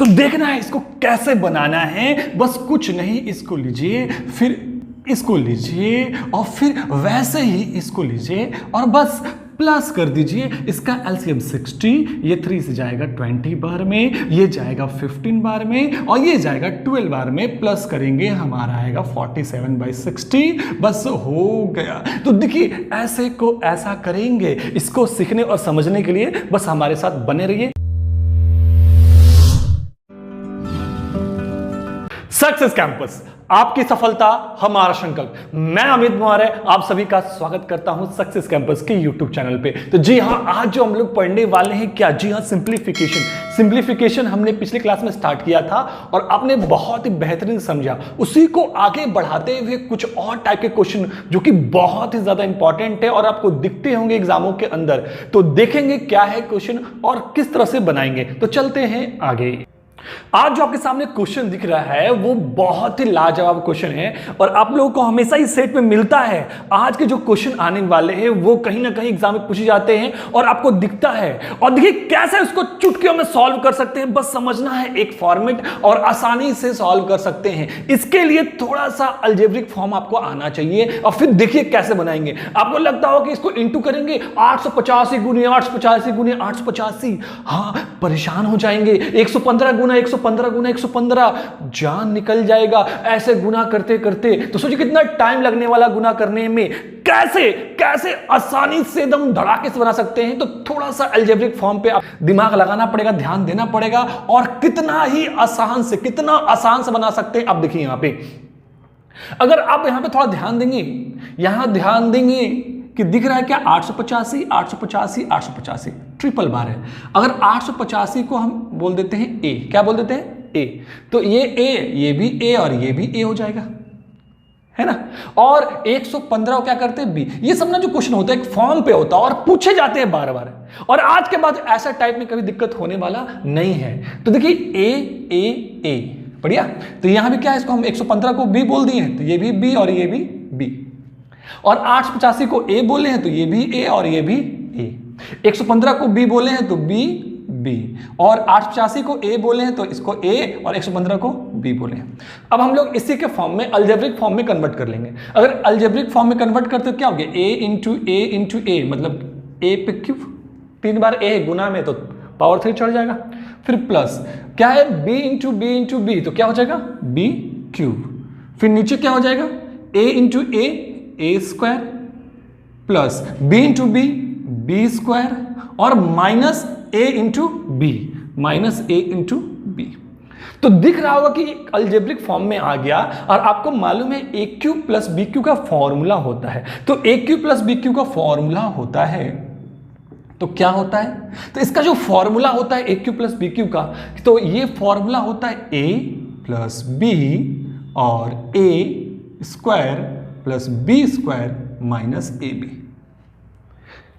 तो देखना है इसको कैसे बनाना है। बस कुछ नहीं, इसको लीजिए, फिर इसको लीजिए और फिर वैसे ही इसको लीजिए और बस प्लस कर दीजिए। इसका एलसीएम 60, ये 3 से जाएगा 20 बार में, ये जाएगा 15 बार में और ये जाएगा 12 बार में। प्लस करेंगे हमारा आएगा 47/60। बस हो गया। तो देखिए ऐसे को ऐसा करेंगे। इसको सीखने और समझने के लिए बस हमारे साथ बने रहिए। सक्सेस कैंपस, आपकी सफलता हमारा संकल्प। मैं अमित मौर्य आप सभी का स्वागत करता हूं सक्सेस कैंपस के यूट्यूब चैनल पे। तो जी हां, आज जो हम लोग पढ़ने वाले हैं क्या, जी हां, सिंप्लीफिकेशन हमने पिछले क्लास में स्टार्ट किया था और आपने बहुत ही बेहतरीन समझा। उसी को आगे बढ़ाते हुए कुछ और टाइप के क्वेश्चन जो कि बहुत ही ज्यादा इंपॉर्टेंट है और आपको दिखते होंगे एग्जामों के अंदर, तो देखेंगे क्या है क्वेश्चन और किस तरह से बनाएंगे। तो चलते हैं आगे। आज जो आपके सामने क्वेश्चन दिख रहा है वो बहुत ही लाजवाब क्वेश्चन है और आप लोगों को हमेशा ही सेट में मिलता है। आज के जो क्वेश्चन आने वाले हैं वो कहीं ना कहीं एग्जाम में पूछे जाते हैं और आपको दिखता है। और देखिए कैसे उसको चुटकियों में सॉल्व कर सकते हैं। बस समझना है एक फॉर्मेट और आसानी से सॉल्व कर सकते हैं। इसके लिए थोड़ा सा अलजेब्रिक फॉर्म आपको आना चाहिए और फिर देखिए कैसे बनाएंगे। आपको लगता हो कि इसको इंटू करेंगे 885 गुने 885 गुने 885, हाँ परेशान हो जाएंगे। 115 गुना 115 गुना 115, जान निकल जाएगा ऐसे गुना करते करते। तो सोचिए कितना टाइम लगने वाला गुना करने में। कैसे कैसे आसानी से एकदम धड़ाके से बना सकते हैं। तो थोड़ा सा अलजेब्रिक फॉर्म पे आप दिमाग लगाना पड़ेगा, ध्यान देना पड़ेगा और कितना आसान से बना सकते हैं। आप देखिए यहां पे, अगर आप यहां पे थोड़ा ध्यान देंगे, यहां ध्यान देंगे कि दिख रहा है क्या, 885 885 885 ट्रिपल बार है। अगर 885 को हम बोल देते हैं ए, क्या बोल देते हैं ए, तो ये ए, ये भी ए और ये भी ए हो जाएगा, है ना। और 115 को क्या करते हैं बी। ये सब ना जो क्वेश्चन होता है एक फॉर्म पे होता है और पूछे जाते हैं बार बार। और आज के बाद ऐसा टाइप में कभी दिक्कत होने वाला नहीं है। तो देखिए ए ए ए, बढ़िया। तो यहां भी क्या है, इसको हम 115 को बी बोल दिए हैं, तो ये भी बी और ये भी बी। और 885 को ए बोले हैं तो ये भी ए और ये भी ए। 115 को बी बोले हैं तो बी बी, और 885 को ए बोले हैं तो इसको ए और 115 को बी बोले हैं। अब हम लोग इसी के फॉर्म में अलजेब्रिक फॉर्म में कन्वर्ट कर लेंगे। अगर अलजेब्रिक फॉर्म में कन्वर्ट करते तो क्या हो गया, ए इंटू ए, मतलब ए पे क्यूब, 3 बार ए गुना में तो पावर 3 चढ़ जाएगा। फिर प्लस क्या है, बी इंटू बी, तो क्या हो जाएगा बी क्यूब। फिर नीचे क्या हो जाएगा, A into A square, plus B into B square, और माइनस ए इंटू बी, तो दिख रहा होगा कि एक अलजेब्रिक फॉर्म में आ गया। और आपको मालूम है a cube plus B cube का फॉर्मूला होता है। तो a cube plus B cube का फॉर्मूला होता है, तो क्या होता है, तो इसका जो फॉर्मूला होता है a cube plus B cube का, तो ये फॉर्मूला होता है ए प्लस बी और ए square plus B square minus ए बी।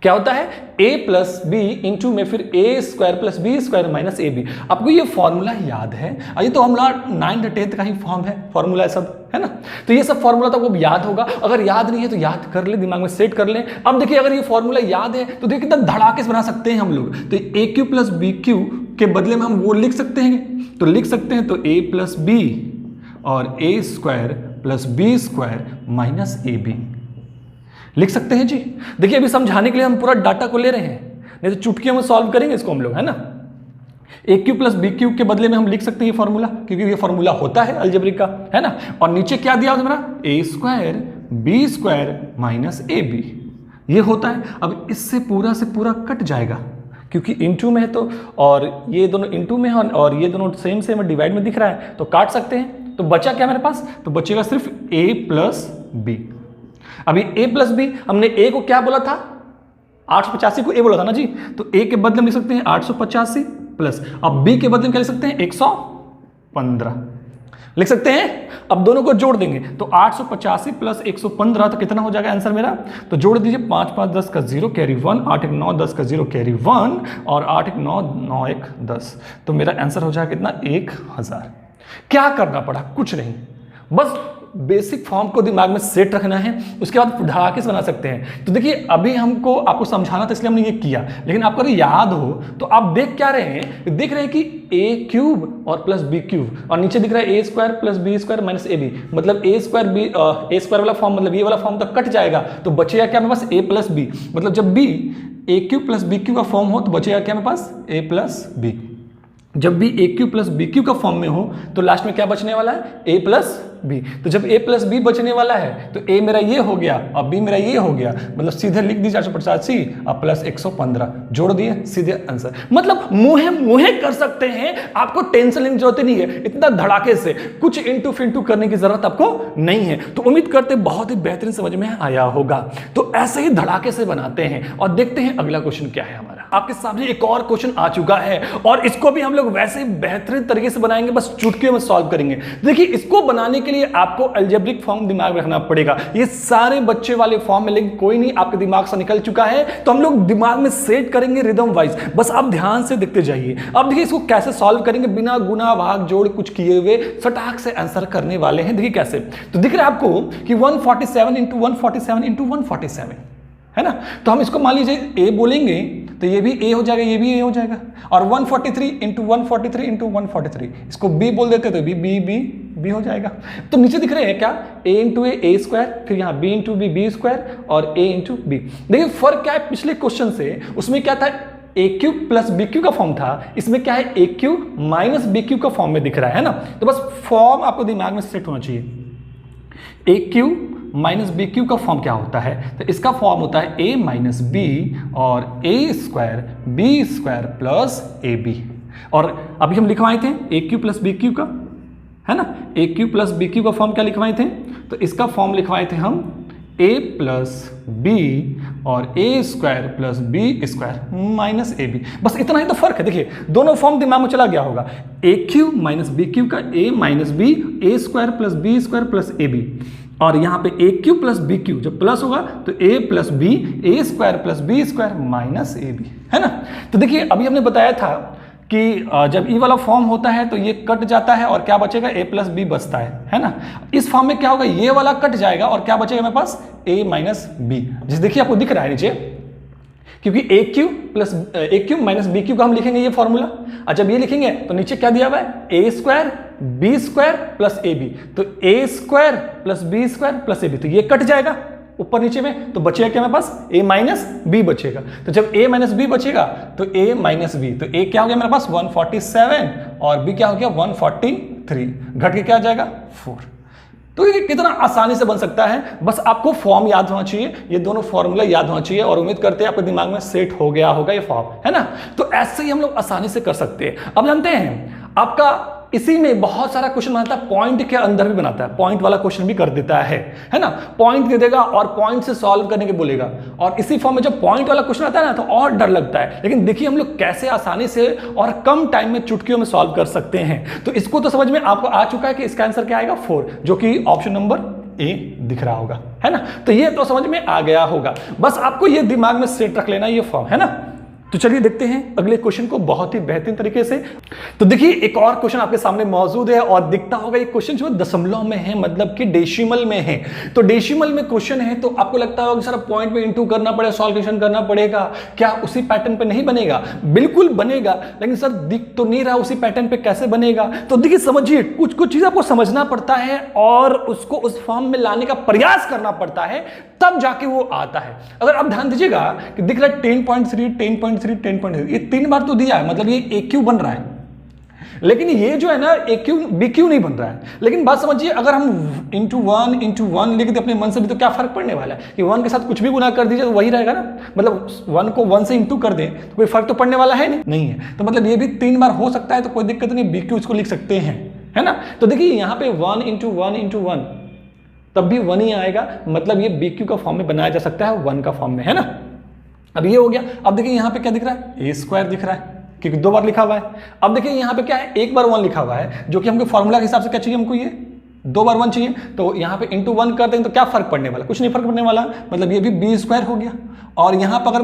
क्या होता है, a प्लस बी इंटू में फिर A square plus B square minus A B. आपको ये फॉर्मूला याद है, ये तो हमारा 9th 10th का ही फॉर्म है, फॉर्मूला है सब, है ना। तो ये सब फॉर्मूला तो आपको याद होगा। अगर याद नहीं है तो याद कर ले, दिमाग में सेट कर ले। अब देखिए अगर ये फॉर्मूला याद है तो देखिए कितना धड़ाके से बना सकते हैं हम लोग। तो a cube plus B Q के बदले में हम वो लिख सकते हैं, तो लिख सकते हैं तो ए प्लस बी और ए square plus B square minus ए बी लिख सकते हैं जी। देखिए अभी समझाने के लिए हम पूरा डाटा को ले रहे हैं, नहीं तो चुटकियों में सॉल्व करेंगे इसको हम लोग, है ना। A cube plus B Q के बदले में हम लिख सकते हैं ये फॉर्मूला, क्योंकि ये फॉर्मूला होता है अलजेब्रिक का, है ना। और नीचे क्या दिया हमारा, a square b square minus A b, ये होता है। अब इससे पूरा से पूरा कट जाएगा क्योंकि इंटू में है, तो और ये दोनों इंटू में है और ये दोनों सेम डिवाइड में दिख रहा है, तो काट सकते हैं। तो बचा क्या मेरे पास, तो बचेगा सिर्फ ए प्लस बी। अभी a प्लस बी, हमने a को क्या बोला था, 885 को a बोला था ना जी, तो a के बदले में लिख सकते हैं 885 प्लस, अब b के बदले में क्या लिख सकते हैं 115 लिख सकते हैं। अब दोनों को जोड़ देंगे तो 885 प्लस 115, तो कितना हो जाएगा आंसर मेरा, तो जोड़ दीजिए 5 5 10 का 0 कैरी 1, 8 1 9 10 का 0 कैरी 1 और 8 1 9 9 1 10, तो मेरा आंसर हो जाएगा कितना, 1000। क्या करना पड़ा, कुछ नहीं, बस बेसिक फॉर्म को दिमाग में सेट रखना है, उसके बाद धड़ाके से बना सकते हैं। तो देखिए अभी हमको आपको समझाना था इसलिए हमने ये किया, लेकिन आपको अगर याद हो तो आप देख क्या रहे हैं, देख रहे हैं कि ए क्यूब और प्लस बी क्यूब, और नीचे दिख रहा है a square plus B square minus A b, मतलब ए स्क्वायर वाला फॉर्म, मतलब ये वाला फॉर्म तो कट जाएगा, तो बचेगा क्या मेरे पास ए प्लस बी। मतलब जब B A cube plus B cube का फॉर्म हो तो बचेगा क्या मेरे पास ए प्लस बी। जब भी A cube plus B cube का फॉर्म में हो तो लास्ट में क्या बचने वाला है, ए प्लस बी। तो जब ए प्लस बी बचने वाला है तो ए मेरा ये हो गया और बी मेरा ये हो गया, मतलब सीधे लिख दी 485 और प्लस 115 जोड़ दिए, सीधे आंसर। मतलब मुहे मुहे कर सकते हैं, आपको टेंशन लेने की जरूरत नहीं है, इतना धड़ाके से कुछ इंटू फिंटू करने की जरूरत आपको नहीं है। तो उम्मीद करते बहुत ही बेहतरीन समझ में आया होगा। तो ऐसे ही धड़ाके से बनाते हैं और देखते हैं अगला क्वेश्चन क्या है हमारा। आपके सामने एक और क्वेश्चन आ चुका है और इसको भी हम लोग वैसे बेहतरीन तरीके से बनाएंगे, बस चुटकियों में सॉल्व करेंगे। देखिए इसको बनाने के लिए आपको अलजेब्रिक फॉर्म दिमाग में रखना पड़ेगा। ये सारे बच्चे वाले फॉर्म में, लेकिन कोई नहीं, आपके दिमाग से निकल चुका है, तो हम लोग दिमाग में सेट करेंगे रिदम वाइज। बस आप ध्यान से देखते जाइए। अब देखिए इसको कैसे सॉल्व करेंगे, बिना गुना भाग जोड़ कुछ किए हुए सटाक से आंसर करने वाले हैं। देखिए कैसे, तो दिख रहा है आपको कि 147 इंटू 147 इंटू 147 है ना। तो हम इसको मान लीजिए ए बोलेंगे तो ये भी ए हो जाएगा, ये भी ए हो जाएगा, और 143 इंटू 143 इंटू 143, इसको बी बोल देते तो बी बी बी बी हो जाएगा। तो नीचे दिख रहे हैं क्या, ए इंटू ए स्क्वायर, फिर यहाँ B into B B square और ए इंटू बी। देखिए फर्क क्या है पिछले क्वेश्चन से, उसमें क्या था ए क्यूब प्लस बी क्यू का फॉर्म था, इसमें क्या है ए क्यूब माइनस बी क्यू का फॉर्म में दिख रहा है ना। तो बस फॉर्म आपको दिमाग में सेट होना चाहिए। ए क्यूब माइनस बी क्यू का फॉर्म क्या होता है, तो इसका फॉर्म होता है ए माइनस बी और ए square b square plus a b. और अभी हम लिखवाए थे a cube plus B cube का, है ना, a cube plus B cube का फॉर्म क्या लिखवाए थे, तो इसका फॉर्म लिखवाए थे हम ए प्लस बी और ए square plus B square minus ए बी। बस इतना ही तो फर्क है। देखिए दोनों फॉर्म दिमाग में चला गया होगा, a cube minus b cube का a minus b a square plus B square plus a b, और यहाँ पे a cube plus B cube जब प्लस होगा तो a plus b a square plus B square minus A b, है ना। तो देखिए अभी हमने बताया था कि जब ई वाला फॉर्म होता है तो ये कट जाता है और क्या बचेगा, ए प्लस बी बचता है ना। इस फॉर्म में क्या होगा, ये वाला कट जाएगा और क्या बचेगा मेरे पास, ए माइनस बी, जिस देखिए आपको दिख रहा है नीचे, क्योंकि ए क्यूब माइनस बी क्यूब का हम लिखेंगे ये फॉर्मूला, और जब ये लिखेंगे तो नीचे क्या दिया हुआ है, a square b square plus a b, तो a square plus B square plus a b, तो ये कट जाएगा ऊपर नीचे में, तो बचेगा क्या मेरे पास, ए माइनस बी बचेगा। तो जब ए माइनस बी बचेगा तो ए माइनस बी, तो ए क्या हो गया मेरे पास 147 और बी क्या हो गया 143, घट के क्या आ जाएगा 4। तो ये कितना आसानी से बन सकता है, बस आपको फॉर्म याद होना चाहिए, ये दोनों फॉर्मूला याद होना चाहिए, और उम्मीद करते हैं आपके दिमाग में सेट हो गया होगा ये फॉर्म, है ना। तो ऐसे ही हम लोग आसानी से कर सकते हैं। अब जानते हैं आपका इसी में बहुत सारा क्वेश्चन बनाता है, पॉइंट के अंदर भी बनाता है, पॉइंट वाला क्वेश्चन भी कर देता है ना। पॉइंट दे देगा और पॉइंट से सॉल्व करने के बोलेगा, और इसी फॉर्म में जब पॉइंट वाला क्वेश्चन आता है ना तो और डर लगता है। लेकिन देखिए हम लोग कैसे आसानी से और कम टाइम में चुटकियों में सॉल्व कर सकते हैं। तो इसको तो समझ में आपको आ चुका है कि इसका आंसर क्या आएगा 4, जो कि ऑप्शन नंबर ए दिख रहा होगा, है ना। तो ये तो समझ में आ गया होगा, बस आपको ये दिमाग में सेट रख लेना ये फॉर्म, है ना। तो चलिए देखते हैं अगले क्वेश्चन को बहुत ही बेहतरीन तरीके से। तो देखिए एक और क्वेश्चन आपके सामने मौजूद है और दिखता होगा ये क्वेश्चन जो दशमलव में है, मतलब कि डेसिमल में है। तो डेसिमल में क्वेश्चन है तो आपको लगता होगा कि सर पॉइंट में इंटू करना पड़ेगा, सॉल्यूशन करना पड़ेगा, क्या उसी पैटर्न पे नहीं बनेगा? बिल्कुल बनेगा, लेकिन सर दिख तो नहीं रहा उसी पैटर्न पे कैसे बनेगा। तो देखिए समझिए, कुछ कुछ चीज आपको समझना पड़ता है और उसको उस फॉर्म में लाने का प्रयास करना पड़ता है, तब जाके वो आता है। अगर आप ध्यान दीजिएगा कि दिख रहा है 10.3 10.3 10.3, ये 3 बार तो दिया है, मतलब ये ए क्यू बन रहा है, लेकिन ये जो है ना ए क्यू बी क्यू नहीं बन रहा है। लेकिन बात समझिए, अगर हम इंटू वन लिख दे अपने मन से भी तो क्या फर्क पड़ने वाला है कि 1 के साथ कुछ भी गुना कर दीजिए तो वही रहेगा ना। मतलब 1 को 1 से इंटू कर दें तो कोई फर्क तो पड़ने वाला है नहीं है। तो मतलब ये भी 3 बार हो सकता है, तो कोई दिक्कत नहीं, बी क्यू इसको लिख सकते हैं, है ना। तो देखिए यहाँ पे 1 इंटू 1 तब भी 1 ही आएगा, मतलब ये बी क्यू का फॉर्म में बनाया जा सकता है 1 का फॉर्म में, है ना। अब ये हो गया। अब देखिए यहाँ पे क्या दिख रहा है, ए स्क्वायर दिख रहा है क्योंकि 2 बार लिखा हुआ है। अब देखिए यहाँ पे क्या है, 1 बार 1 लिखा हुआ है, जो कि हमको फॉर्मूला के हिसाब से क्या चाहिए, हमको ये 2 बार 1 चाहिए। तो यहाँ पे इंटू 1 कर देंगे तो क्या फर्क पड़ने वाला, कुछ नहीं फर्क पड़ने वाला, मतलब ये भी बी स्क्वायर हो गया। और यहाँ पर अगर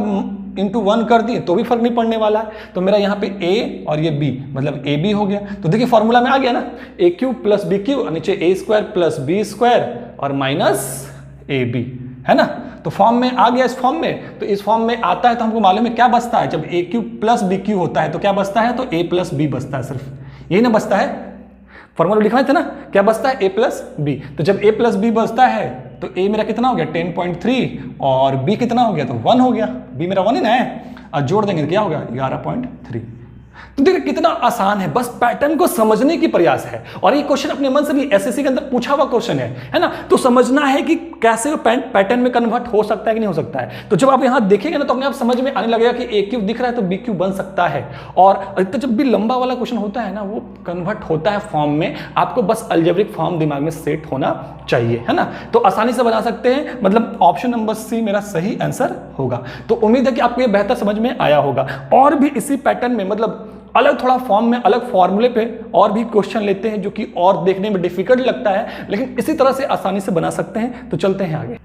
इंटू 1 कर दिए तो भी फर्क नहीं पड़ने वाला है। तो मेरा यहाँ पे a और ये b, मतलब ए बी हो गया। तो देखिए फॉर्मूला में आ गया ना, a cube plus B Q, नीचे A square plus B square और माइनस ए बी, है ना। तो फॉर्म में आ गया इस फॉर्म में। तो इस फॉर्म में आता है तो हमको मालूम है क्या बचता है, जब a cube plus B Q होता है तो क्या बचता है, तो ए प्लस बी बचता है, सिर्फ यही ना बचता है। फॉर्मूला लिखा थे ना, क्या बचता है, a प्लस बी। तो जब a प्लस बी बचता है तो a मेरा कितना हो गया 10.3 और b कितना हो गया, तो 1 हो गया। b मेरा 1 ही ना है, और जोड़ देंगे तो क्या होगा 11.3। तो देखिए कितना आसान है, बस पैटर्न को समझने की प्रयास है। और ये क्वेश्चन अपने मन से भी एसएससी के अंदर पूछा हुआ क्वेश्चन है ना। तो समझना है कि कैसे वो पैटर्न में कन्वर्ट हो सकता है कि नहीं हो सकता है। तो जब आप यहां देखेंगे ना तो अपने आप समझ में आने लगेगा कि ए क्यू दिख रहा है तो बी क्यू बन सकता है। और तो जब भी लंबा वाला क्वेश्चन होता है ना, वो कन्वर्ट होता है फॉर्म में, आपको बस अलजेब्रिक फॉर्म दिमाग में सेट होना चाहिए, है ना। तो आसानी से बना सकते हैं, मतलब ऑप्शन नंबर सी मेरा सही आंसर होगा। तो उम्मीद है कि आपको ये बेहतर समझ में आया होगा। और भी इसी पैटर्न में, मतलब अलग थोड़ा फॉर्म में, अलग फॉर्मूले पे और भी क्वेश्चन लेते हैं जो कि और देखने में डिफिकल्ट लगता है, लेकिन इसी तरह से आसानी से बना सकते हैं। तो चलते हैं आगे।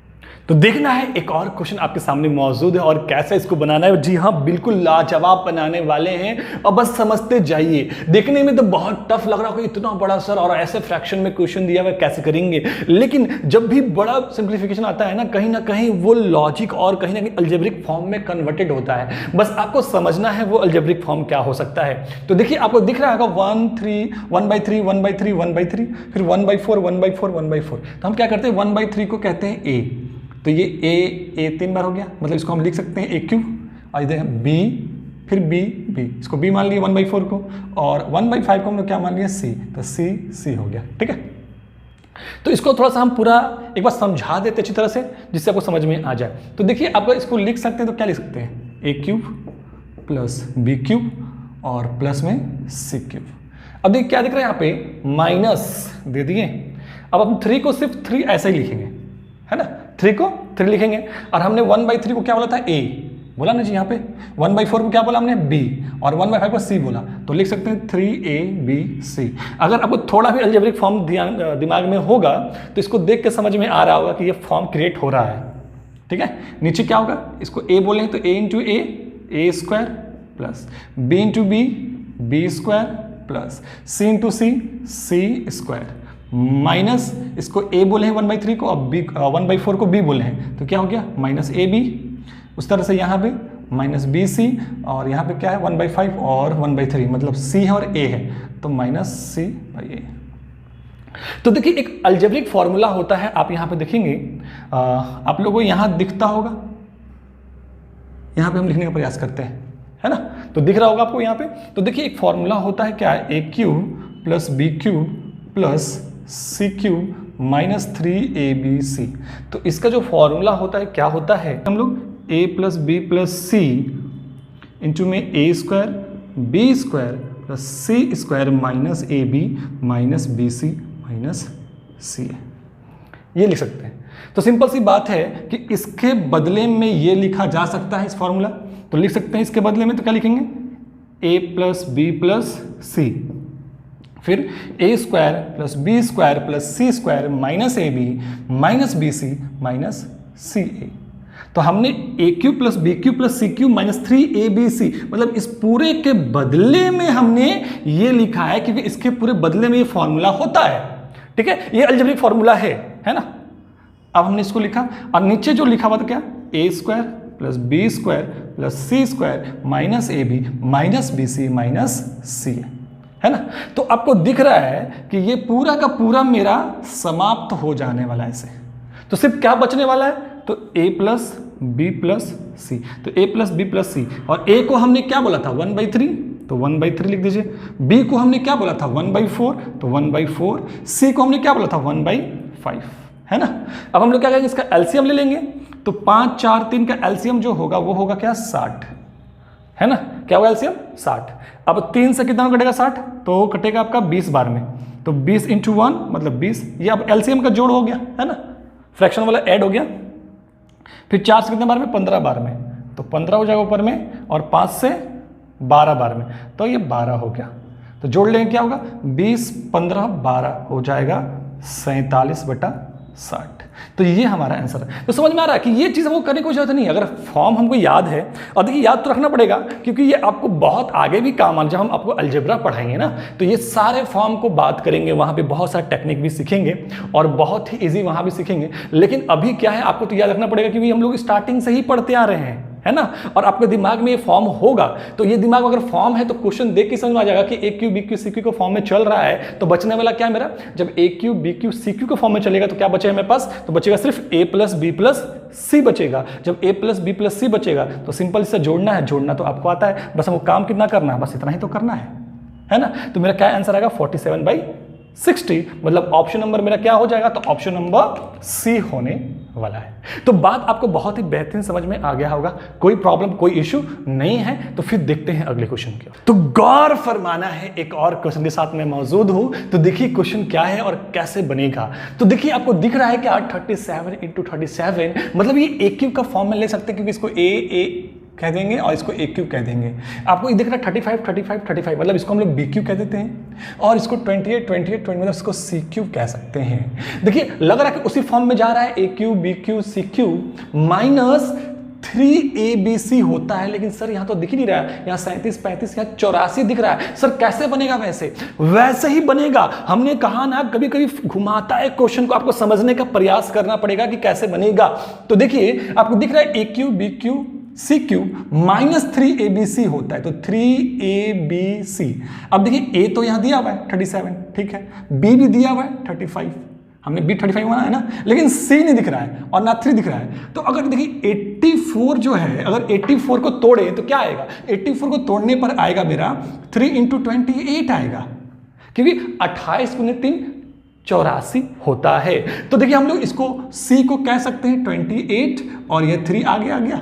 तो देखना है एक और क्वेश्चन आपके सामने मौजूद है और कैसे इसको बनाना है। जी हाँ, बिल्कुल लाजवाब बनाने वाले हैं और बस समझते जाइए। देखने में तो बहुत टफ लग रहा है, इतना बड़ा सर और ऐसे फ्रैक्शन में क्वेश्चन दिया हुआ कैसे करेंगे, लेकिन जब भी बड़ा सिंप्लीफिकेशन आता है ना कहीं वो लॉजिक और कहीं ना कहीं अलजेब्रिक फॉर्म में कन्वर्टेड होता है। बस आपको समझना है वो अलजेब्रिक फॉर्म क्या हो सकता है। तो देखिए आपको दिख रहा होगा 1/3 1/3 1/3 1/3, फिर 1/4 1/4 1/4। तो हम क्या करते हैं, 1/3 को कहते हैं a। तो ये a 3 बार हो गया, मतलब इसको हम लिख सकते हैं a क्यू, और इधर b, फिर b b, इसको b मान लिया 1/4 को, और 1/5 को हमने क्या मान लिया c, तो c हो गया। ठीक है, तो इसको थोड़ा सा हम पूरा एक बार समझा देते अच्छी तरह से, जिससे आपको समझ में आ जाए। तो देखिए आप इसको लिख सकते हैं, तो क्या लिख सकते हैं, a cube plus b cube और प्लस में c क्यूब। अब देखिए क्या दिख रहा है यहाँ पे, माइनस दे दिए। अब हम 3 को सिर्फ 3 ऐसा ही लिखेंगे, है ना, 3 को 3 लिखेंगे। और हमने 1/3 को क्या बोला था, a बोला ना जी, यहाँ पे 1/4 को क्या बोला हमने, b, और 1/5 को c बोला। तो लिख सकते हैं 3abc। अगर आपको थोड़ा भी अलजेब्रिक फॉर्म दिमाग में होगा तो इसको देख के समझ में आ रहा होगा कि ये फॉर्म क्रिएट हो रहा है। ठीक है, नीचे क्या होगा, इसको a बोलेंगे तो a into a square plus b into b square plus c into c square minus इसको a बोले हैं 1/3 को, अब b 1/4 को b बोले हैं, तो क्या हो गया माइनस ab। उस तरह से यहाँ पे माइनस bc, और यहाँ पे क्या है 1/5 और 1/3, मतलब c है और a है, तो माइनस c/a। तो देखिए एक अलजेब्रिक फॉर्मूला होता है, आप यहाँ पे देखेंगे, आप लोगों को यहाँ दिखता होगा, यहाँ पे हम लिखने का प्रयास करते हैं, है ना, तो दिख रहा होगा आपको यहाँ पे। तो देखिए एक फॉर्मूला होता है क्या, a cube plus b cube plus c cube minus 3abc। तो इसका जो फॉर्मूला होता है क्या होता है, हम लोग a plus B plus C into में a square b square plus c square minus ab minus bc minus c, ये लिख सकते हैं। तो सिंपल सी बात है कि इसके बदले में ये लिखा जा सकता है इस फॉर्मूला। तो लिख सकते हैं इसके बदले में, तो क्या लिखेंगे, a plus B plus c, फिर a square plus B square plus c square minus A b minus b c minus c a. तो हमने a cube plus B cube plus c cube minus 3abc, मतलब इस पूरे के बदले में हमने ये लिखा है, क्योंकि इसके पूरे बदले में ये फॉर्मूला होता है। ठीक है, ये अलजेब्रिक फॉर्मूला है ना। अब हमने इसको लिखा, और नीचे जो लिखा हुआ था क्या, a square plus B square plus c square minus A b minus b c minus c, है ना। तो आपको दिख रहा है कि ये पूरा का पूरा मेरा समाप्त हो जाने वाला है। इसे तो सिर्फ क्या बचने वाला है, तो a प्लस बी प्लस सी। तो a प्लस बी प्लस सी, और a को हमने क्या बोला था 1/3, तो 1/3 लिख दीजिए। b को हमने क्या बोला था 1/4, तो 1/4। c को हमने क्या बोला था 1/5, है ना। अब हम लोग क्या करेंगे, इसका एलसीएम ले लेंगे। तो 5 4 3 का एलसीएम जो होगा वो होगा क्या 60, है ना। क्या होगा एलसीएम 60। अब 3 से कितना कटेगा 60, तो कटेगा आपका 20 बार में, तो 20 इंटू 1 मतलब 20। ये अब एलसीएम का जोड़ हो गया, है ना, फ्रैक्शन वाला ऐड हो गया। फिर 4 से कितने बार में 15 बार में, तो 15 हो जाएगा ऊपर में, और 5 से 12 बार में, तो ये 12 हो गया। तो जोड़ लेंगे क्या होगा 20 15 12 हो जाएगा 47/12। 60। तो ये हमारा आंसर है। तो समझ में आ रहा है कि ये चीज़ हमको करने की जरूरत नहीं है, अगर फॉर्म हमको याद है। और देखिए याद तो रखना पड़ेगा, क्योंकि ये आपको बहुत आगे भी काम आ, जब हम आपको अलजेब्रा पढ़ाएंगे ना, तो ये सारे फॉर्म को बात करेंगे, वहाँ पे बहुत सारा टेक्निक भी सीखेंगे और बहुत ही ईजी वहाँ भी सीखेंगे। लेकिन अभी क्या है, आपको तो याद रखना पड़ेगा, क्योंकि हम लोग स्टार्टिंग से ही पढ़ते आ रहे हैं, है ना। और आपके दिमाग में ये फॉर्म होगा, तो ये दिमाग अगर फॉर्म है तो क्वेश्चन देख के समझ में आ जाएगा कि a cube b cube c cube के फॉर्म में चल रहा है। तो बचने वाला क्या है मेरा, जब a cube b cube c cube के फॉर्म में चलेगा तो क्या बचेगा मेरे पास, तो बचेगा सिर्फ ए प्लस बी प्लस सी बचेगा। जब ए प्लस बी प्लस सी बचेगा तो सिंपल इससे जोड़ना है, जोड़ना तो आपको आता है, बस हमको काम कितना करना है, बस इतना ही तो करना है ना। तो मेरा क्या आंसर आएगा 47/60, मतलब ऑप्शन नंबर मेरा क्या हो जाएगा, तो ऑप्शन नंबर सी होने वाला है। तो बात आपको बहुत ही बेहतरीन समझ में आ गया होगा, कोई प्रॉब्लम कोई इश्यू नहीं है। तो फिर देखते हैं अगले क्वेश्चन की ओर। तो गौर फरमाना है, एक और क्वेश्चन के साथ मैं मौजूद हूं। तो देखिए क्वेश्चन क्या है और कैसे बनेगा। तो देखिए आपको दिख रहा है कि 37 × 37, मतलब ये ए क्यूब का फॉर्म में ले सकते हैं, क्योंकि इसको ए कह देंगे और इसको ए क्यूब कह देंगे। आपको ये दिख रहा है 35, मतलब इसको हम लोग बी क्यूब कह देते हैं, और इसको 28 मतलब इसको सी क्यूब कह सकते हैं। देखिए लग रहा है कि उसी फॉर्म में जा रहा है, ए cube B cube C cube minus 3abc होता है। लेकिन सर यहाँ तो दिख ही नहीं रहा है, यहाँ 37, 35, यहाँ 84 दिख रहा है। सर कैसे बनेगा, वैसे ही बनेगा। हमने कहा ना, कभी कभी घुमाता है क्वेश्चन को, आपको समझने का प्रयास करना पड़ेगा कि कैसे बनेगा। तो देखिए आपको दिख रहा है a cube b cube c cube minus 3abc होता है, तो 3abc। अब देखिए ए तो यहां दिया हुआ है 37, ठीक है, बी भी दिया हुआ है 35, हमने बी 35 माना है ना, लेकिन सी नहीं दिख रहा है और ना 3 दिख रहा है। तो अगर देखिए 84 जो है, अगर 84 को तोड़े तो क्या आएगा, 84 को तोड़ने पर आएगा मेरा 3 × 28 आएगा, क्योंकि 28 × 3 84 होता है। तो देखिए हम लोग इसको सी को कह सकते हैं 28 और ये 3 आगे आ गया,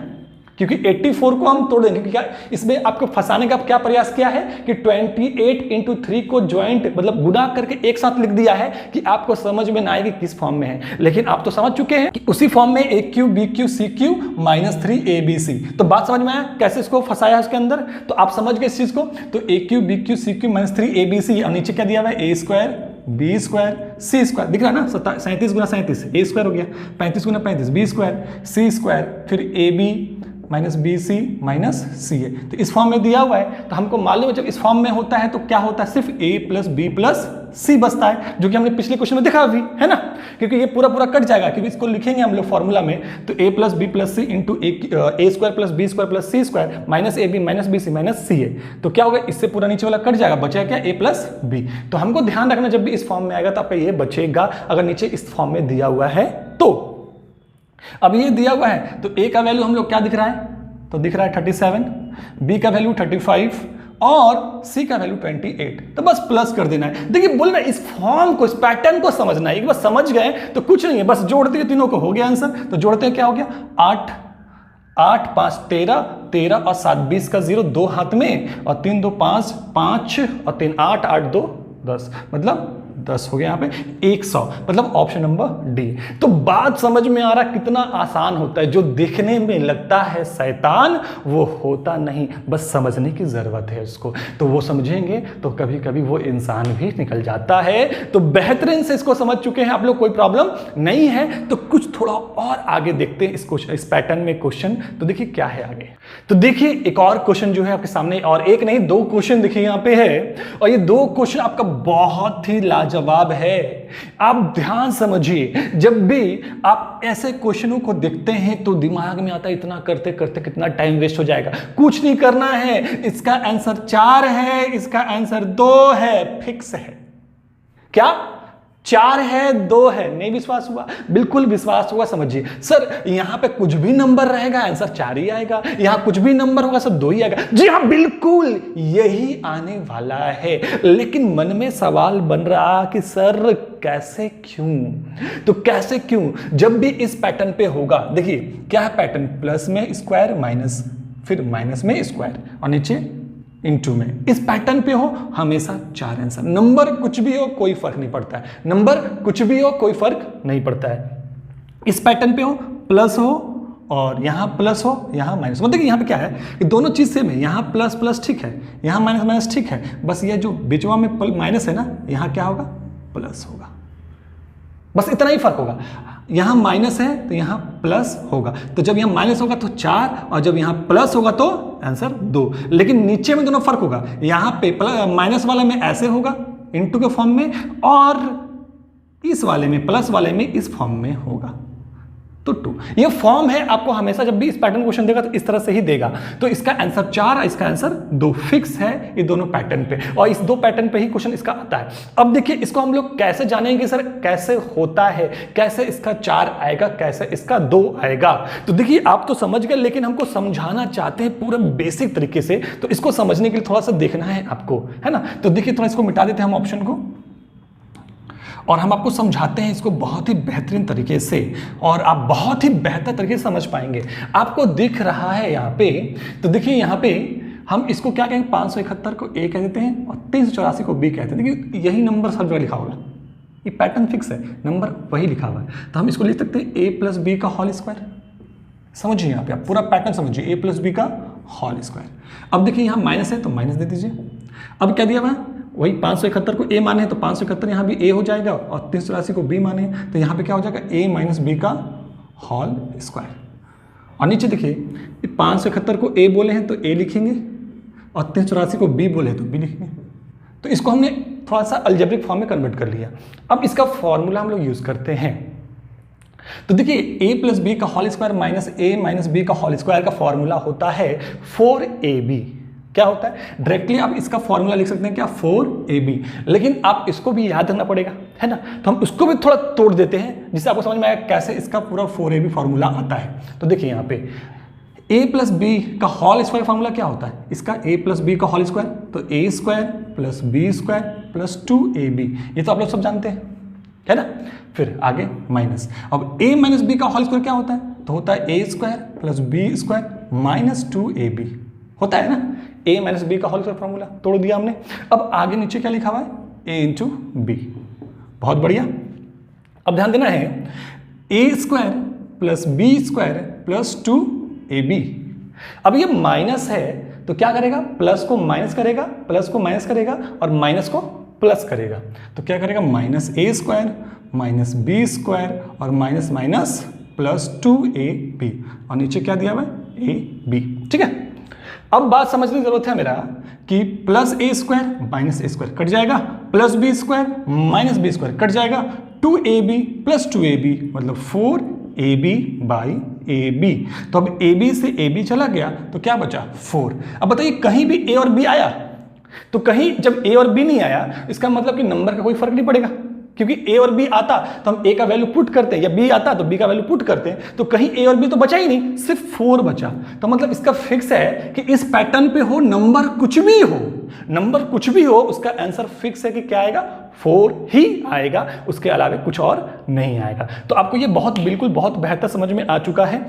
क्योंकि 84 को हम तोड़ देंगे। क्या इसमें आपको फंसाने का क्या प्रयास किया है कि 28 × 3 को ज्वाइंट मतलब गुणा करके एक साथ लिख दिया है कि आपको समझ में ना आए कि किस फॉर्म में है। लेकिन आप तो समझ चुके हैं कि उसी फॉर्म में a cube b cube c cube minus 3abc। तो बात समझ में आया कैसे इसको फंसाया उसके अंदर, तो आप समझ गए इस चीज को। तो a cube b cube c cube minus 3abc और नीचे क्या दिया हुआ है, a² b² c² दिख रहा है ना, 37 × 37 a² हो गया, 35 × 35 b² c², फिर ab minus b c minus c a. तो इस फॉर्म में दिया हुआ है, तो हमको मालूम है जब इस फॉर्म में होता है तो क्या होता है, सिर्फ ए प्लस बी प्लस सी बचता है, जो कि हमने पिछले क्वेश्चन में देखा अभी, है ना। क्योंकि ये पूरा कट जाएगा, क्योंकि इसको लिखेंगे हम लोग फॉर्मूला में, तो a plus B plus C into a² plus b² plus c² minus A b minus b c minus c a. तो क्या होगा, इससे पूरा नीचे वाला कट जाएगा, बचेगा क्या, a प्लस बी। तो हमको ध्यान रखना, जब भी इस फॉर्म में आएगा तो आपका ये बचेगा, अगर नीचे इस फॉर्म में दिया हुआ है तो। अब ये दिया हुआ है तो a का वैल्यू हम लोग क्या दिख रहा है, तो दिख रहा है 37, b का वैल्यू 35 और c का वैल्यू 28। तो बस प्लस कर देना है। देखिए बोल रहा है इस फॉर्म को, इस पैटर्न को समझना है। एक बार समझ गए तो कुछ नहीं है, बस जोड़ते हैं, तीनों को हो गया आंसर। तो जोड़ते हैं, क्या हो गया, 8 8 5 13 13 और 7 20 का 0 2 हाथ में, और 3 2 5 5 और 3 8 8 2 10, मतलब 10 हो गया यहाँ पे 100, मतलब ऑप्शन नंबर डी। तो बात समझ में आ रहा कितना आसान होता है, जो देखने में लगता है शैतान वो होता नहीं, बस समझने की जरूरत है उसको। तो वो समझेंगे तो कभी कभी वो इंसान भी निकल जाता है। तो बेहतरीन से इसको समझ चुके हैं आप लोग, कोई प्रॉब्लम नहीं है। तो कुछ थोड़ा और आगे देखते हैं इस पैटर्न में क्वेश्चन। तो देखिए क्या है आगे। तो देखिए एक और क्वेश्चन जो है आपके सामने, और एक नहीं 2 क्वेश्चन देखिए यहाँ पे है, और ये 2 क्वेश्चन आपका बहुत ही लाजवाब है। आप ध्यान समझिए, जब भी आप ऐसे क्वेश्चनों को देखते हैं तो दिमाग में आता है इतना करते करते कितना टाइम वेस्ट हो जाएगा। कुछ नहीं करना है, इसका आंसर 4 है, इसका आंसर 2 है, फिक्स है। क्या 4 है 2 है? नहीं विश्वास हुआ? बिल्कुल विश्वास हुआ। समझिए सर यहां पे कुछ भी नंबर रहेगा आंसर 4 ही आएगा, यहां कुछ भी नंबर होगा सब 2 ही आएगा। जी हां बिल्कुल यही आने वाला है, लेकिन मन में सवाल बन रहा कि सर कैसे क्यों? तो कैसे क्यों जब भी इस पैटर्न पे होगा, देखिए क्या है पैटर्न, प्लस में स्क्वायर माइनस, फिर माइनस में स्क्वायर और नीचे इनटू में, इस पैटर्न पे हो हमेशा 4 आंसर। नंबर कुछ भी हो कोई फर्क नहीं पड़ता है, नंबर कुछ भी हो कोई फर्क नहीं पड़ता है। इस पैटर्न पे हो प्लस हो और यहां प्लस हो यहां माइनस, मतलब यहां पे क्या है कि दोनों चीज सेम है, यहां प्लस प्लस ठीक है, यहां माइनस माइनस ठीक है, बस ये जो बीचवा में माइनस है ना, यहां क्या होगा प्लस होगा। बस इतना ही फर्क होगा। यहाँ माइनस है तो यहाँ प्लस होगा, तो जब यहाँ माइनस होगा तो 4 और जब यहाँ प्लस होगा तो आंसर 2। लेकिन नीचे में दोनों फर्क होगा, यहाँ पे माइनस वाले में ऐसे होगा इनटू के फॉर्म में, और इस वाले में प्लस वाले में इस फॉर्म में होगा, तो 2। ये फॉर्म है, आपको हमेशा जब भी इस पैटर्न क्वेश्चन देगा तो इस तरह से ही देगा। तो इसका आंसर 4, इसका आंसर 2 फिक्स है ये दोनों पैटर्न पे, और इस 2 पैटर्न पे ही क्वेश्चन इसका आता है। अब देखिए इसको हम लोग कैसे जानेंगे सर, कैसे होता है, कैसे इसका 4 आएगा, कैसे इसका 2 आएगा। तो देखिए आप तो समझ गए, लेकिन हमको समझाना चाहते हैं पूरा बेसिक तरीके से, तो इसको समझने के लिए थोड़ा सा देखना है आपको, है ना। तो देखिए थोड़ा इसको मिटा देते हैं हम ऑप्शन को, और हम आपको समझाते हैं इसको बहुत ही बेहतरीन तरीके से, और आप बहुत ही बेहतर तरीके से समझ पाएंगे। आपको दिख रहा है यहाँ पे, तो देखिए यहाँ पे हम इसको क्या कहेंगे, 571 को A कह देते हैं और 384 को B कहते हैं। देखिए यही नंबर सब जगह लिखा होगा, ये पैटर्न फिक्स है, नंबर वही लिखा हुआ है। तो हम इसको लिख सकते हैं A + B का होल स्क्वायर। समझिए यहाँ पे आप पूरा पैटर्न समझिए, A + B का होल स्क्वायर। अब देखिए यहाँ माइनस है तो माइनस दे दीजिए। अब क्या दिया हुआ है, वही 571 को A माने तो 571 यहाँ भी A हो जाएगा, और 384 को B माने तो यहाँ पे क्या हो जाएगा, A - B का होल स्क्वायर। और नीचे देखिए 571 को A बोले हैं तो A लिखेंगे, और 384 को B बोले तो B लिखेंगे। तो इसको हमने थोड़ा सा अलजेब्रिक फॉर्म में कन्वर्ट कर लिया। अब इसका फॉर्मूला हम लोग यूज करते हैं। तो देखिए A + B का whole square minus A - B का होल स्क्वायर का फॉर्मूला होता है 4AB। क्या होता है, डायरेक्टली आप इसका फॉर्मूला लिख सकते हैं क्या, 4AB। लेकिन आप इसको भी याद रखना पड़ेगा, है ना। तो हम उसको भी थोड़ा तोड़ देते हैं जिससे आपको समझ में आएगा कैसे इसका पूरा 4AB फॉर्मूला आता है। तो देखिए यहाँ पे A + B का होल स्क्वायर फॉर्मूला क्या होता है, इसका A + B का होल स्क्वायर, तो A² + B² + 2AB। ये तो आप लोग सब जानते हैं, है ना। फिर आगे माइनस, अब A - B का होल स्क्वायर क्या होता है, तो होता है A² + B² - 2AB। होता है ना, A - B का होल स्क्वायर फॉर्मूला तोड़ दिया हमने। अब आगे नीचे क्या लिखा हुआ है, A × B। बहुत बढ़िया। अब ध्यान देना है, A² + B² + 2AB। अब ये माइनस है तो क्या करेगा, प्लस को माइनस करेगा, प्लस को माइनस करेगा, और माइनस को प्लस करेगा। तो क्या करेगा, -A² - B² और माइनस माइनस प्लस 2AB, और नीचे क्या दिया हुआ है, AB। ठीक है। अब बात समझने की जरूरत है मेरा कि +A² - A² कट जाएगा, +B² - B² कट जाएगा, 2AB + 2AB मतलब 4AB/AB। तो अब AB से AB चला गया तो क्या बचा, 4। अब बताइए कहीं भी A और B आया, तो कहीं जब A और B नहीं आया इसका मतलब कि नंबर का कोई फर्क नहीं पड़ेगा, क्योंकि A और B आता तो हम A का वैल्यू पुट करते हैं, या B आता तो B का वैल्यू पुट करते हैं। तो कहीं A और B तो बचा ही नहीं, सिर्फ 4 बचा। तो मतलब इसका फिक्स है कि इस पैटर्न पे हो, नंबर कुछ भी हो, नंबर कुछ भी हो, उसका आंसर फिक्स है कि क्या आएगा, 4 ही आएगा, उसके अलावा कुछ और नहीं आएगा। तो आपको ये बिल्कुल बहुत बेहतर समझ में आ चुका है।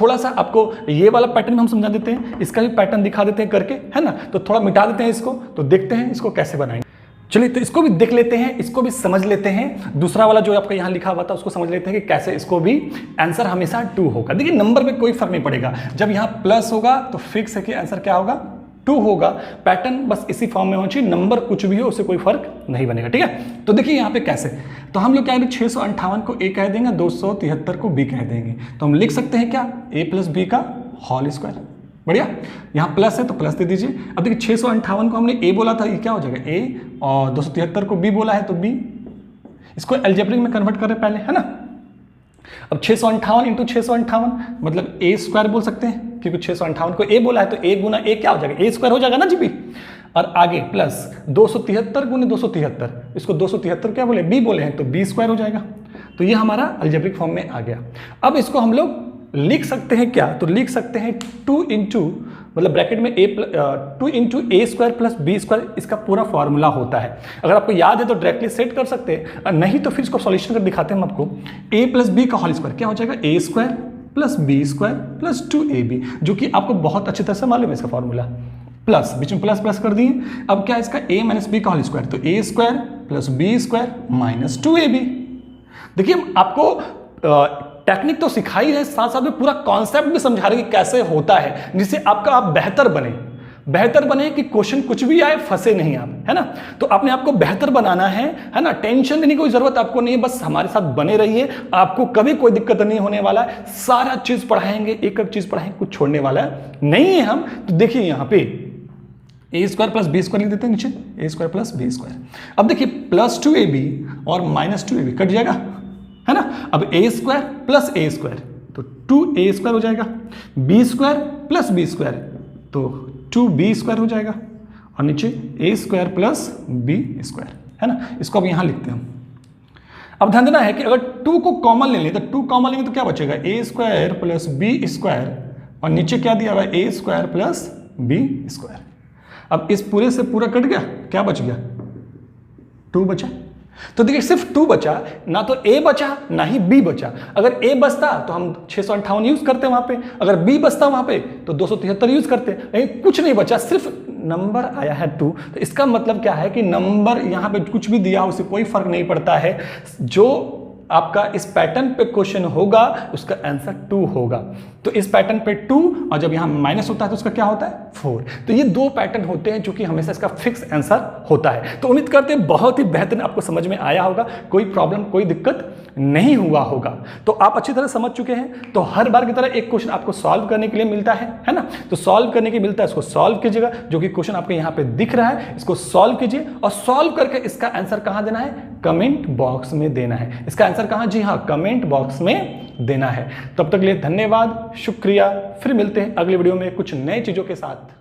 थोड़ा सा आपको ये वाला पैटर्न हम समझा देते हैं, इसका भी पैटर्न दिखा देते हैं करके, है ना। तो थोड़ा मिटा देते हैं इसको, तो देखते हैं इसको कैसे बनाएंगे। चलिए तो इसको भी देख लेते हैं, इसको भी समझ लेते हैं। दूसरा वाला जो आपका यहाँ लिखा हुआ था उसको समझ लेते हैं कि कैसे इसको भी आंसर हमेशा 2 होगा। देखिए नंबर में कोई फर्क नहीं पड़ेगा, जब यहाँ प्लस होगा तो फिक्स है कि आंसर क्या होगा, 2 होगा। पैटर्न बस इसी फॉर्म में होना चाहिए, नंबर कुछ भी हो उससे कोई फर्क नहीं बनेगा। ठीक है। तो देखिए यहाँ पे कैसे, तो हम लोग क्या करेंगे, 658 को A कह देंगे, 273 को B कह देंगे। तो हम लिख सकते हैं क्या, A + B का होल स्क्वायर। बढ़िया, यहाँ प्लस है तो प्लस दे दीजिए। अब देखिए 658 को हमने A बोला था, ये क्या हो जाएगा A, और 273 को B बोला है तो B। इसको अलजेब्रिक में कन्वर्ट करें पहले, है ना। अब 658 × 658 मतलब A² बोल सकते हैं, क्योंकि 658 को A बोला है तो A × A क्या हो जाएगा, A² हो जाएगा ना जी। और आगे प्लस 273 × 273, इसको 273 क्या बोले, B बोले हैं तो B² हो जाएगा। तो ये हमारा अलजेब्रिक फॉर्म में आ गया। अब इसको हम लोग लिख सकते हैं क्या, तो लिख सकते हैं 2 × मतलब ब्रैकेट में 2 × A² + B², इसका पूरा फॉर्मूला होता है। अगर आपको याद है तो डायरेक्टली सेट कर सकते हैं, नहीं तो फिर इसको सॉल्यूशन कर दिखाते हैं हम आपको। A + B का होल स्क्वायर क्या हो जाएगा, A² + B² + 2AB, जो कि आपको बहुत अच्छी तरह से मालूम है इसका फॉर्मूला। प्लस बीच में प्लस प्लस कर दिए। अब क्या है इसका A - B का होल स्क्वायर, तो A² + B² - 2AB। देखिए आपको टेक्निक तो सिखाई है, साथ साथ में पूरा कॉन्सेप्ट भी समझा रहे कि कैसे होता है, जिससे आप बेहतर बने। बेहतर बने कि क्वेश्चन कुछ भी आए फंसे नहीं आप, है ना। तो अपने आप को बेहतर बनाना है ना। टेंशन लेने की कोई जरूरत आपको नहीं है, बस हमारे साथ बने रहिए, आपको कभी कोई दिक्कत नहीं होने वाला है। सारा चीज पढ़ाएंगे, एक एक चीज पढ़ाएंगे, कुछ छोड़ने वाला नहीं है हम। तो देखिए यहां पे ए स्क्वायर प्लस बी स्क्वायर लिख देते हैं नीचे, A square plus B square. अब देखिए प्लस 2ab और माइनस 2ab कट जाएगा, है ना। अब A square plus A square तो 2a स्क्वायर हो जाएगा, B square plus B square तो 2b स्क्वायर हो जाएगा, और नीचे A square plus B square, है ना। इसको अब यहां लिखते हैं हम। अब ध्यान देना है कि अगर 2 को कॉमन ले लें तो 2 कॉमन लेंगे तो क्या बचेगा, ए स्क्वायर प्लस बी स्क्वायर, और नीचे क्या दिया हुआ है, a square plus B square. अब इस पूरे से पूरा कट गया, क्या बच गया, 2 बचा। तो देखिए सिर्फ 2 बचा, ना तो a बचा ना ही b बचा। अगर a बचता तो हम 658 यूज करते वहां पे, अगर b बचता वहां पे तो 273 यूज करते, लेकिन कुछ नहीं बचा, सिर्फ नंबर आया है 2। तो इसका मतलब क्या है कि नंबर यहां पे कुछ भी दिया उससे कोई फर्क नहीं पड़ता है, जो आपका इस पैटर्न पे क्वेश्चन होगा उसका आंसर 2 होगा। तो इस पैटर्न पे 2, और जब यहां माइनस होता है तो उसका क्या होता है 4। तो ये 2 पैटर्न होते हैं जो कि हमेशा इसका फिक्स आंसर होता है। तो उम्मीद करते हैं बहुत ही बेहतरीन आपको समझ में आया होगा, कोई प्रॉब्लम कोई दिक्कत नहीं हुआ होगा। तो आप अच्छी तरह समझ चुके हैं। तो हर बार की तरह एक क्वेश्चन आपको सॉल्व करने के लिए मिलता है ना। तो सॉल्व करने के मिलता है, इसको सॉल्व कीजिएगा, जो कि क्वेश्चन आपके यहाँ पे दिख रहा है इसको सॉल्व कीजिए, और सॉल्व करके इसका आंसर कहाँ देना है, कमेंट बॉक्स में देना है। इसका आंसर कहाँ, जी हाँ कमेंट बॉक्स में देना है। तब तक के लिए धन्यवाद, शुक्रिया। फिर मिलते हैं अगले वीडियो में कुछ नई चीजों के साथ।